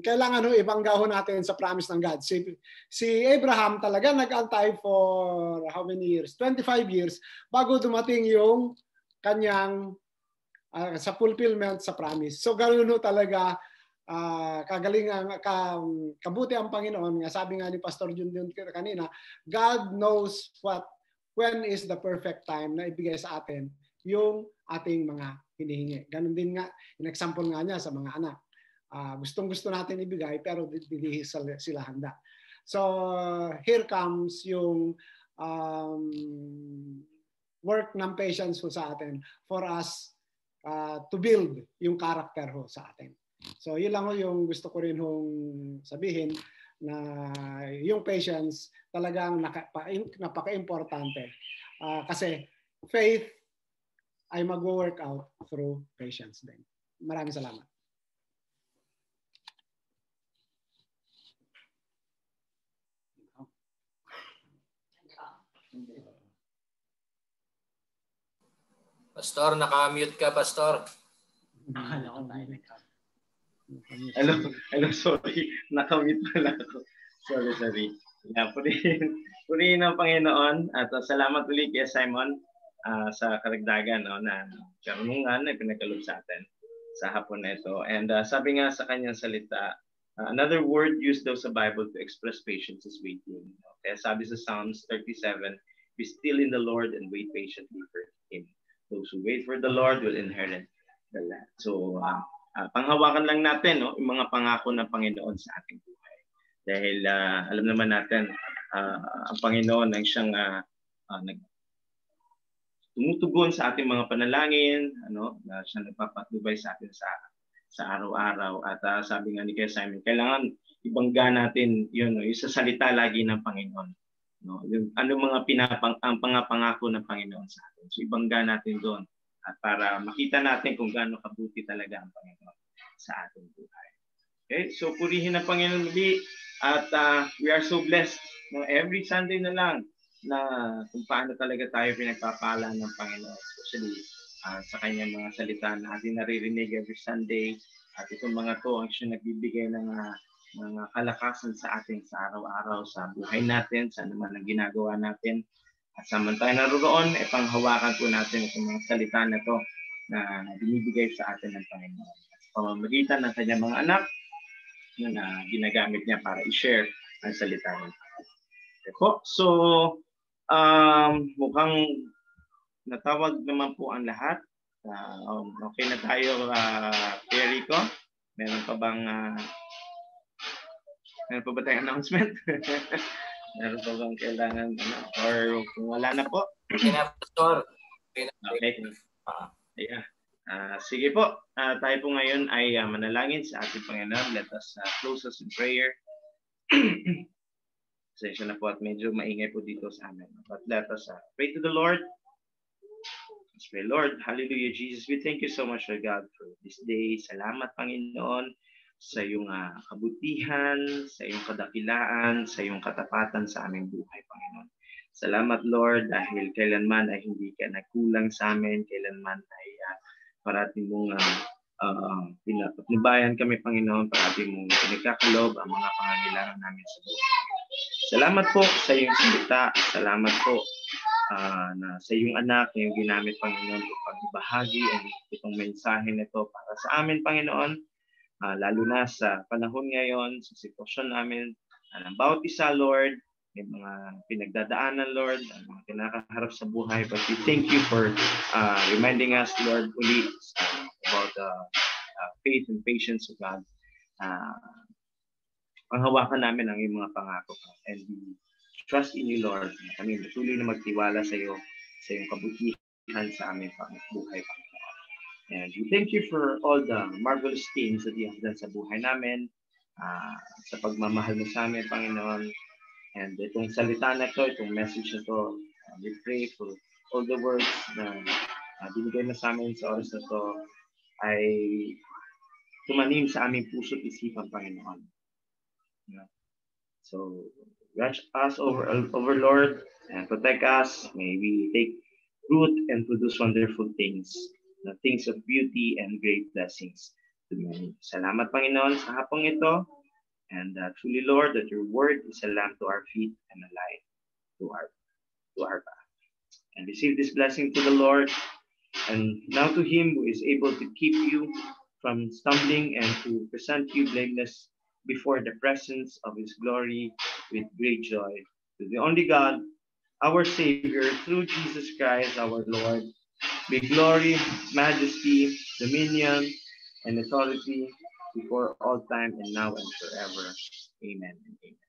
Kailangan ho ibangga ho natin sa promise ng God. Si Abraham talaga nag-antay for how many years? 25 years bago dumating yung kanyang sa fulfillment sa promise. So ganoon ho talaga kagalingan, kabuti ang Panginoon. Sabi nga ni Pastor Jun kanina, God knows when is the perfect time na ibigay sa atin yung ating mga hinihingi. Ganun din nga, in-example nga niya sa mga anak. Gustong-gusto natin ibigay pero hindi sila handa. So here comes yung work ng patience ho sa atin for us to build yung character ho sa atin. So yun lang ho yung gusto ko rin hong sabihin na yung patience talagang napaka-importante. Kasi faith ay mag-work out through patience din. Maraming salamat. Pastor, naka-mute ka, Pastor. Hello, sorry. Naka-mute pala ako. Sorry. Yeah, purihin ng Panginoon at salamat ulit kay Simon sa karagdagan na karunungan na pinagkaloob sa atin sa hapon na ito. And sabi nga sa kanyang salita, Another word used daw sa Bible to express patience is waiting. Kaya sabi sa Psalms 37, be still in the Lord and wait patiently for Him. Those who wait for the Lord will inherit the land. So, panghawakan lang natin yung mga pangako ng Panginoon sa ating buhay. Dahil alam naman natin, ang Panginoon ang siyang tumutugon sa ating mga panalangin, na siya nagpapatnubay sa atin sa araw-araw. At sabi nga ni Kuya Simon, kailangan ibangga natin yun, yung sa salita lagi ng Panginoon. Yung ano mga ang pangako ng Panginoon sa atin. So ibangga natin doon at para makita natin kung gaano kabuti talaga ang Panginoon sa ating buhay. Okay, so purihin ang Panginoon muli at we are so blessed every Sunday na lang na kung paano talaga tayo pinagpapala ng Panginoon, especially sa kanyang mga salita na ating naririnig every Sunday. At itong mga to ang siya nagbibigay ng kalakasan sa atin sa araw-araw, sa buhay natin, sa naman ang ginagawa natin. At samantala naroon, panghawakan po natin itong mga salita na to na binibigay sa atin ng Panginoon. Sa pamamagitan ng kanyang mga anak na ginagamit niya para i-share ang salita niya. Okay po. So, mukhang natawag naman po ang lahat. Okay na tayo, Kuya Rico. Meron pa ba tayong announcement? Meron pa bang kailangan? Or kung wala na po? Okay na, Pastor. Okay. Yeah. Sige po. Tayo po ngayon ay manalangin sa ating Panginoon. Let us close us in prayer. Pasensya na po at medyo maingay po dito sa amin. But let us pray to the Lord. Let's pray. Lord, hallelujah, Jesus. We thank you so much, Lord God, for this day. Salamat, Panginoon, sa iyong kabutihan, sa iyong kadakilaan, sa iyong katapatan sa aming buhay, Panginoon. Salamat, Lord, dahil kailanman ay hindi ka nagkulang sa amin, kailanman ay parating mong pinapatnubayan kami, Panginoon, parating mong pinagkakalob ang mga pangangailangan namin sa buhay. Salamat po sa iyong salita. Salamat po na sa iyong anak na yung ginamit, Panginoon, upang ibahagi ang itong mensahe nito para sa amin, Panginoon. Lalo na sa panahon ngayon, sa sitwasyon namin, ng bawat isa, Lord, may mga pinagdadaanan, Lord, ang mga kinakaharap sa buhay. But we thank you for reminding us, Lord, ulit about faith and patience of God. Panghawakan namin ang iyong mga pangako. And we trust in you, Lord. Kami patuloy na magtiwala sa iyo, sa iyong kabutihan sa aming buhay, Panginoon. And we thank you for all the marvelous things that you have done sa buhay namin, sa pagmamahal mo sa amin, Panginoon. And itong salita na ito, itong message na ito, we pray for all the words na binigay mo sa amin sa oras na ito ay tumanim sa aming puso't isipan, Panginoon. So, watch us over Lord, and protect us. May we take root and produce wonderful things, the things of beauty and great blessings to many. Salamat, Panginoon, sa hapong ito. And truly, Lord, that your word is a lamp to our feet and a light to our path. And receive this blessing to the Lord, and now to him who is able to keep you from stumbling and to present you blameless before the presence of his glory with great joy. To the only God, our Savior, through Jesus Christ, our Lord, be glory, majesty, dominion, and authority before all time and now and forever. Amen and amen.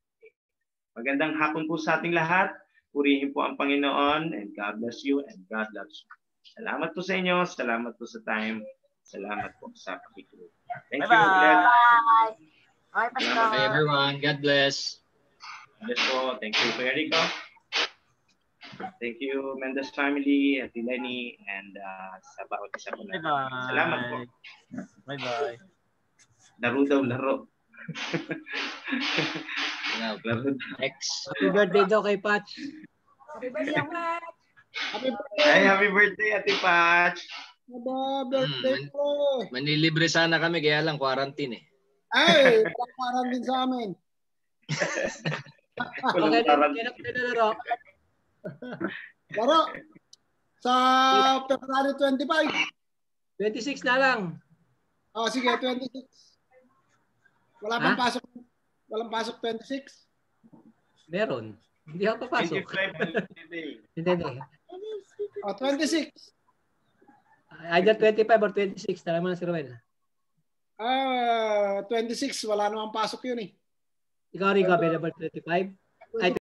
Magandang hapon po sa ating lahat. Purihin po ang Panginoon, and God bless you and God loves you. Salamat po sa inyo. Salamat po sa time. Salamat po sa pakikinig. Thank you. Bye. Bye, Pastor. Bye, everyone. God bless. Bless po. Thank you, Kuya Rico. Thank you, Mendes family, at Lenny, and sa bawat isa po na. Salamat po. Bye-bye. Laro daw, laro. Laro. Next. Happy birthday daw kay Patch. Happy birthday, Pat. Happy birthday! Ay, happy birthday, Ate Patch. Birthday po! Manilibre sana kami, kaya lang quarantine eh. Ay, parang din sa amin. Okay, laro. Laro, sa February 25. 26 na lang. Sige, 26. Wala pang pasok. Walang pasok 26? Meron. Hindi ako papasok. 25 Hindi. O, 26. Either 25 or 26. Tala mo na si Roel. 26. Wala namang pasok yun eh. Ikaw rin available 25? Ay,